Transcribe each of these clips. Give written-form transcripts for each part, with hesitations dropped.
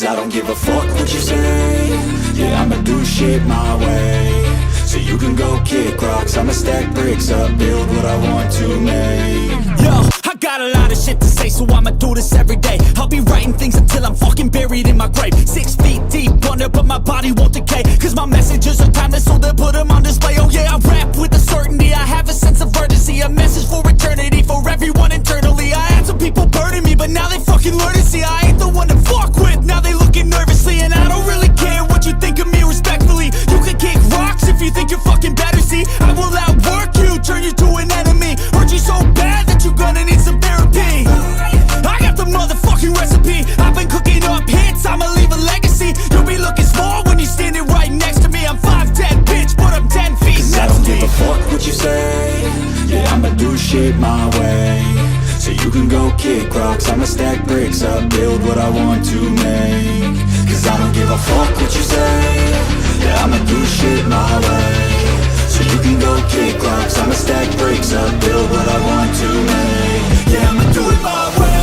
Cause I don't give a fuck what you say. Yeah, I'ma do shit my way. So you can go kick rocks, I'ma stack bricks up, build what I want to make. Yo, I got a lot of shit to say, so I'ma do this every day. I'll be writing things until I'm fucking buried in my grave. 6 feet deep under, but my body won't decay. Cause my messages are timeless, so they'll put them on display. Oh yeah, I rap with a certainty, I have a sense of urgency. A message for eternity, for everyone internally. I had some people burning me, but now they fucking learn to see I ain't the one to fuck with, now they looking nervously. And I don't really care what you think of me respectfully. You can kick rocks if you think you're fucking better, see. I will outwork you, turn you to an enemy. Hurt you so bad that you're gonna need some therapy. I got the motherfucking recipe. I've been cooking up hits, I'ma leave a legacy. You'll be looking small when you're standing right next to me. I'm 5'10", bitch, but I'm 10 feet Cause next I don't to give me. a fuck what you say. Yeah, I'ma do shit my way. So you can go kick rocks, I'ma stack bricks up, build what I want to make. Cause I don't give a fuck what you say. Yeah, I'ma do shit my way. So you can go kick rocks, I'ma stack bricks up, build what I want to make. Yeah, I'ma do it my way.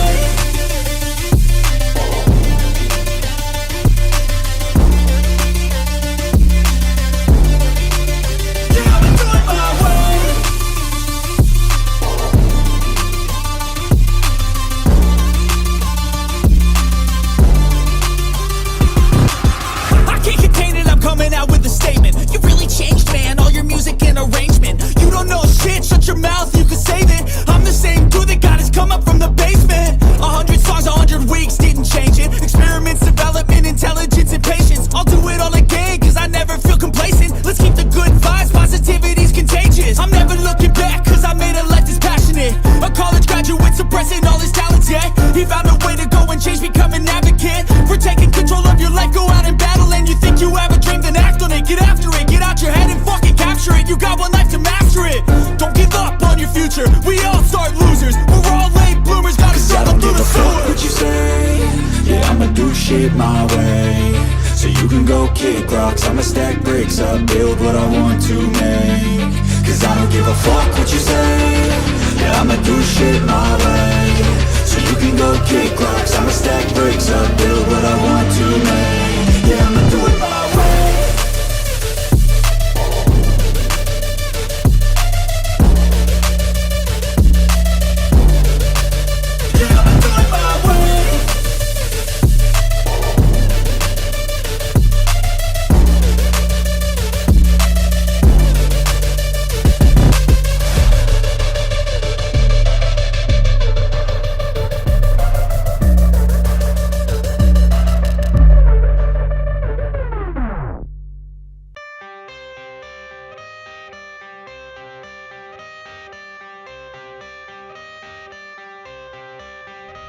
Coming out with a statement. You really changed, man, all your music and arrangement. You don't know shit, shut your mouth, you can save it. I'm the same dude that got his come up from the basement. 100 songs, 100 weeks, didn't change it. Experiments, development, intelligence, and patience. I'll do it all again, cause I never feel complacent. Let's keep the good vibes, positivity's contagious. I'm never looking back, cause I made a life that's passionate. A college graduate suppressing all his talents, yeah. He found a way to go and change, become an advocate. For taking control of your life, go out and battle. And you think you have a dream, then act on it. Get after it, get out your head and fucking capture it. You got one life to master it. Don't give up on your future, we all start losers. We're all late bloomers, gotta struggle through the sewer. What you say? Yeah, I'ma do shit my way. So you can go kick rocks, I'ma stack bricks up, build what I want to make. Cause I don't give a fuck what you say. Yeah, I'ma do shit my way. So you can go kick rocks, I'ma stack bricks up, build what I want to make. Yeah, I'ma do it my way.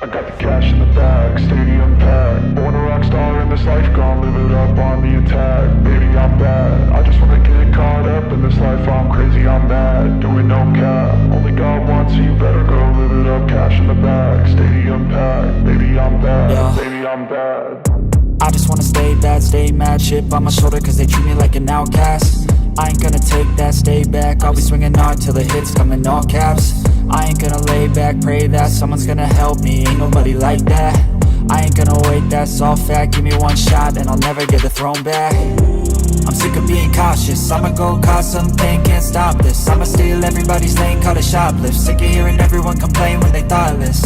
I got the cash in the bag, stadium packed. Born a rock star in this life, gon' live it up on the attack. Baby, I'm bad, I just wanna get caught up in this life. I'm crazy, I'm mad, doing no cap. Only God wants you, better go live it up. Cash in the bag, stadium packed. Baby, I'm bad, Yeah. baby, I'm bad. I just wanna stay bad, stay mad. Chip on my shoulder cause they treat me like an outcast. I ain't gonna take that, stay back. I'll be swinging hard till the hits come in all caps. I ain't gonna lay back, pray that someone's gonna help me. Ain't nobody like that. I ain't gonna wait, that's all fact. Give me one shot and I'll never get the throne back. I'm sick of being cautious, I'ma go cause something, can't stop this. I'ma steal everybody's lane, call it shoplift. Sick of hearing everyone complain when they thoughtless.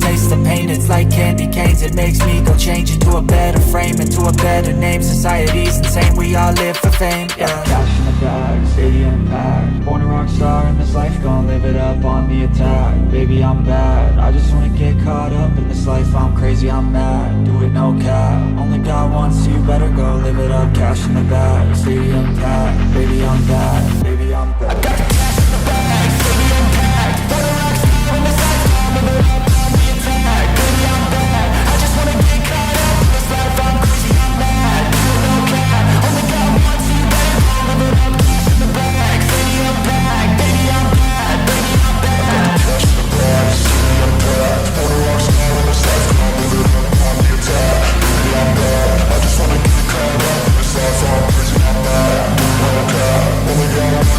Taste the pain, it's like candy canes. It makes me go change into a better frame, into a better name. Society's insane, we all live for fame, yeah. Cash in the bag, stadium packed. Born a rock star in this life, gon' live it up on the attack. Baby, I'm bad, I just wanna get caught up in this life. I'm crazy, I'm mad, do it no cap. Only God wants you, better go live it up. Cash in the bag, stadium packed. Baby, I'm bad, baby, I'm bad. I got the cash in the bag, stadium packed. Born a rock star in this life, gon' live it up on the attack. Baby, I'm bad, I just wanna get caught up in this life. I'm crazy, I'm mad, do it no cap. Only God wants you, better go live it up. Cash in the bag, stadium packed. Baby, I'm bad, baby, I'm bad. Cash in the bag, stadium packed. Born a rock star in this life, gon' live it up on the attack. Baby, I'm bad, I just wanna get caught up in this life. I'm crazy, I'm mad, do it no cap. Only God wants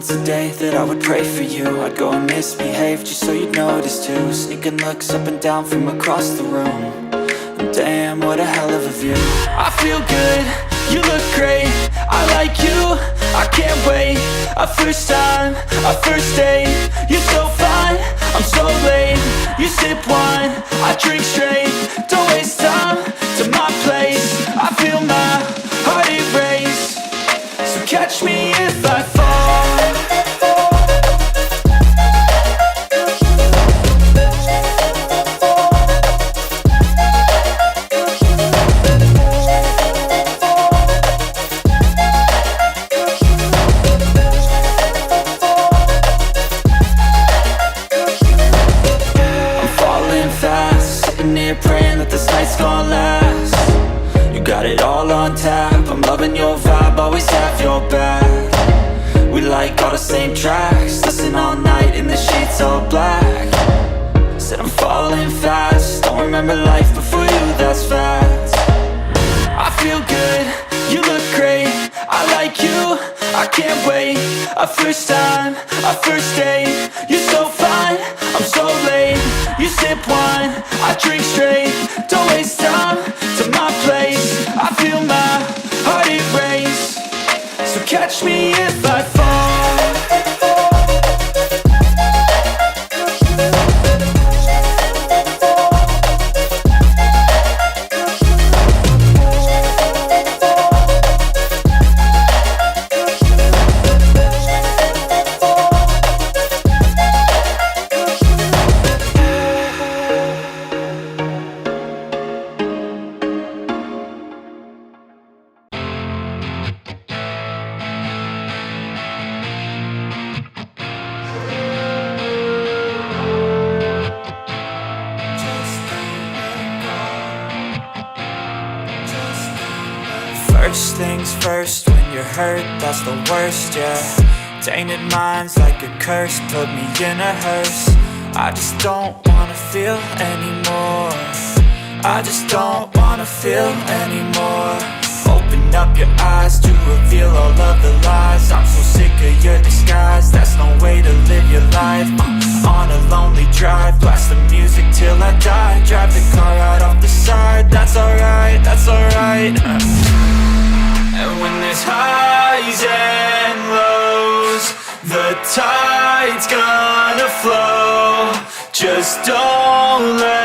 once a day that I would pray for you. I'd go and misbehave just so you'd notice too. Sneaking looks up and down from across the room. And damn, what a hell of a view. I feel good, you look great, I like you, I can't wait. A first time, a first date, you're so fine, I'm so late. You sip wine, I drink straight, don't waste time to my place. I feel my heart erase, so catch me if I fall. Praying that this night's gonna last. You got it all on tap, I'm loving your vibe, always have your back. We like all the same tracks, listen all night in the sheets all black. Said I'm falling fast, don't remember life before you, that's fact. I feel good, you look great, I like you, I can't wait. A first time, a first date, you're so fine, I'm so late. You sip wine, I drink straight, don't waste time to my place. I feel my heart erase, so catch me if I fall. First things first, when you're hurt, that's the worst, yeah. Tainted minds like a curse, put me in a hearse. I just don't wanna feel anymore. I just don't wanna feel anymore. Open up your eyes to reveal all of the lies. I'm so sick of your disguise, that's no way to live your life. On a lonely drive, blast the music till I die. Drive the car right off the side, that's alright, that's alright. And when there's highs and lows, the tide's gonna flow. Just don't let